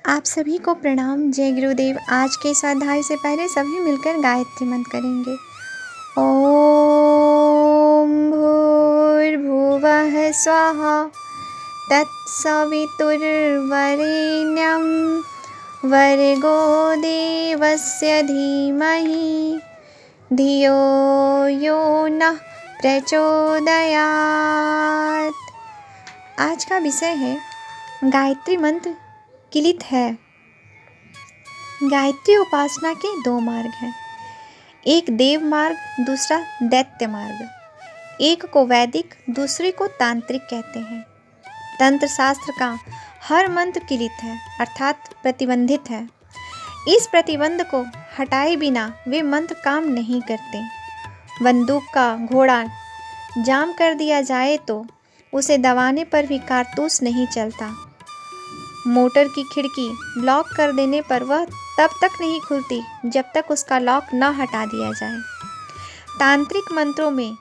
आप सभी को प्रणाम। जय गुरुदेव। आज के स्वाध्याय से पहले सभी मिलकर गायत्री मंत्र करेंगे। ओम भूर्भुवः स्वः तत्सवितुर्वरेण्यं भर्गो देवस्य धीमहि धियो यो नः प्रचोदयात्। आज का विषय है गायत्री मंत्र किलित है। गायत्री उपासना के दो मार्ग हैं, एक देव मार्ग, दूसरा दैत्य मार्ग। एक को वैदिक, दूसरे को तांत्रिक कहते हैं। तंत्र शास्त्र का हर मंत्र किलित है, अर्थात प्रतिबंधित है। इस प्रतिबंध को हटाए बिना वे मंत्र काम नहीं करते। बंदूक का घोड़ा जाम कर दिया जाए तो उसे दबाने पर भी कारतूस नहीं चलता। मोटर की खिड़की लॉक कर देने पर वह तब तक नहीं खुलती जब तक उसका लॉक न हटा दिया जाए। तांत्रिक मंत्रों में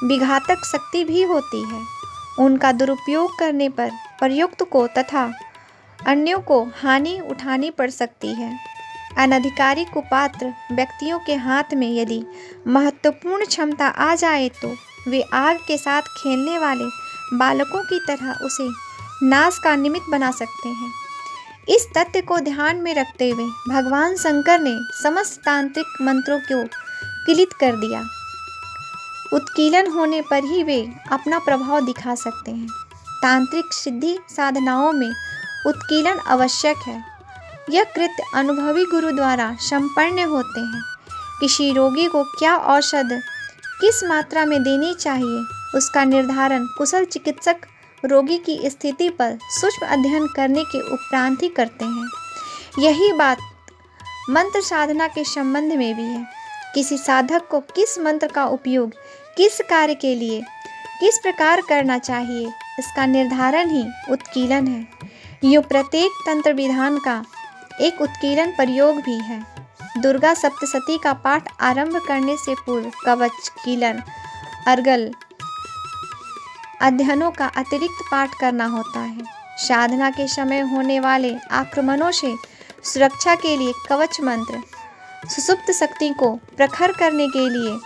विघातक शक्ति भी होती है। उनका दुरुपयोग करने पर प्रयुक्त को तथा अन्यों को हानि उठानी पड़ सकती है। अनधिकारी कुपात्र व्यक्तियों के हाथ में यदि महत्वपूर्ण क्षमता आ जाए तो वे आग के साथ खेलने वाले बालकों की तरह उसे नाश का निमित्त बना सकते हैं। इस तथ्य को ध्यान में रखते हुए भगवान शंकर ने समस्त तांत्रिक मंत्रों को किलित कर दिया। उत्कीलन होने पर ही वे अपना प्रभाव दिखा सकते हैं। तांत्रिक सिद्धि साधनाओं में उत्कीलन आवश्यक है। यह कृत्य अनुभवी गुरु द्वारा संपन्न होते हैं। किसी रोगी को क्या औषध किस मात्रा में देनी चाहिए, उसका निर्धारण कुशल चिकित्सक रोगी की स्थिति पर सूक्ष्म अध्ययन करने के उपरांत ही करते हैं। यही बात मंत्र साधना के संबंध में भी है। किसी साधक को किस मंत्र का उपयोग किस कार्य के लिए किस प्रकार करना चाहिए, इसका निर्धारण ही उत्कीलन है। यूँ प्रत्येक तंत्र विधान का एक उत्कीलन प्रयोग भी है। दुर्गा सप्तशती का पाठ आरंभ करने से पूर्व कवच, कीलन, अर्गल अध्ययनों का अतिरिक्त पाठ करना होता है। साधना के समय होने वाले आक्रमणों से सुरक्षा के लिए कवच मंत्र, सुषुप्त शक्ति को प्रखर करने के लिए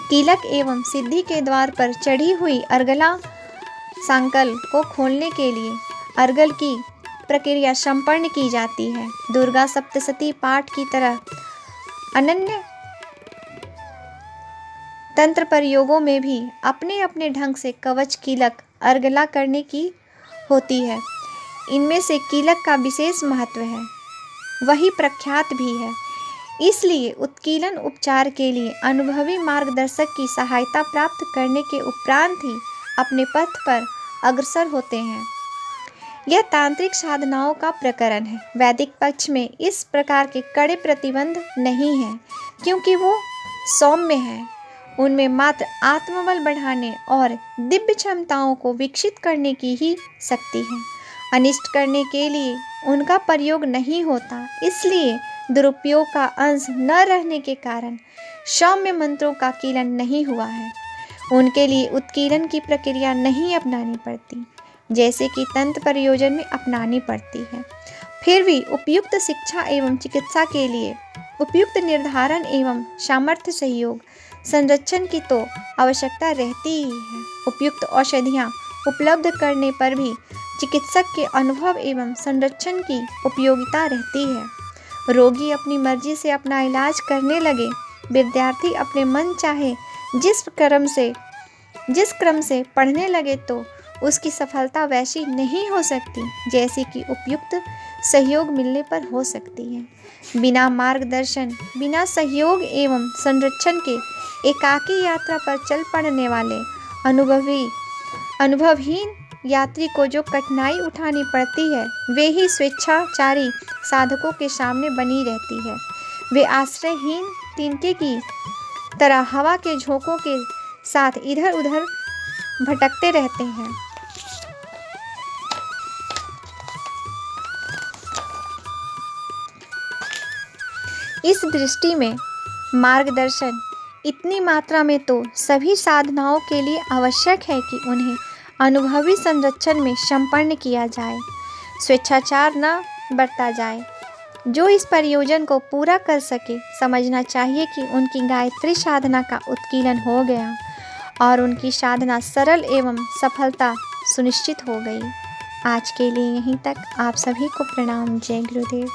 कीलक एवं सिद्धि के द्वार पर चढ़ी हुई अर्गला सांकल को खोलने के लिए अर्गल की प्रक्रिया संपन्न की जाती है। दुर्गा सप्तशती पाठ की तरह अनन्य तंत्र प्रयोगों में भी अपने अपने ढंग से कवच, कीलक, अर्गला करने की होती है। इनमें से कीलक का विशेष महत्व है, वही प्रख्यात भी है। इसलिए उत्कीलन उपचार के लिए अनुभवी मार्गदर्शक की सहायता प्राप्त करने के उपरांत ही अपने पथ पर अग्रसर होते हैं। यह तांत्रिक साधनाओं का प्रकरण है। वैदिक पक्ष में इस प्रकार के कड़े प्रतिबंध नहीं हैं, क्योंकि वो सौम्य है। उनमें मात्र आत्मबल बढ़ाने और दिव्य क्षमताओं को विकसित करने की ही शक्ति है। अनिष्ट करने के लिए उनका प्रयोग नहीं होता। इसलिए दुरुपयोग का अंश न रहने के कारण सौम्य मंत्रों का कीलन नहीं हुआ है। उनके लिए उत्कीलन की प्रक्रिया नहीं अपनानी पड़ती, जैसे कि तंत्र प्रयोजन में अपनानी पड़ती है। फिर भी उपयुक्त शिक्षा एवं चिकित्सा के लिए उपयुक्त निर्धारण एवं सामर्थ्य, सहयोग, संरक्षण की तो आवश्यकता रहती ही है। उपयुक्त औषधियाँ उपलब्ध करने पर भी चिकित्सक के अनुभव एवं संरक्षण की उपयोगिता रहती है। रोगी अपनी मर्जी से अपना इलाज करने लगे, विद्यार्थी अपने मन चाहे जिस क्रम से पढ़ने लगे तो उसकी सफलता वैसी नहीं हो सकती जैसी कि उपयुक्त सहयोग मिलने पर हो सकती है। बिना मार्गदर्शन, बिना सहयोग एवं संरक्षण के एकाकी यात्रा पर चल पड़ने वाले अनुभवहीन यात्री को जो कठिनाई उठानी पड़ती है, वे ही स्वेच्छाचारी साधकों के सामने बनी रहती है। वे आश्रयहीन तिनके की तरह हवा के झोंकों के साथ इधर उधर भटकते रहते हैं। इस दृष्टि में मार्गदर्शन इतनी मात्रा में तो सभी साधनाओं के लिए आवश्यक है कि उन्हें अनुभवी संरक्षण में संपन्न किया जाए। स्वेच्छाचार न बरता जाए। जो इस प्रयोजन को पूरा कर सके, समझना चाहिए कि उनकी गायत्री साधना का उत्कीर्णन हो गया और उनकी साधना सरल एवं सफलता सुनिश्चित हो गई। आज के लिए यहीं तक। आप सभी को प्रणाम। जय गुरुदेव।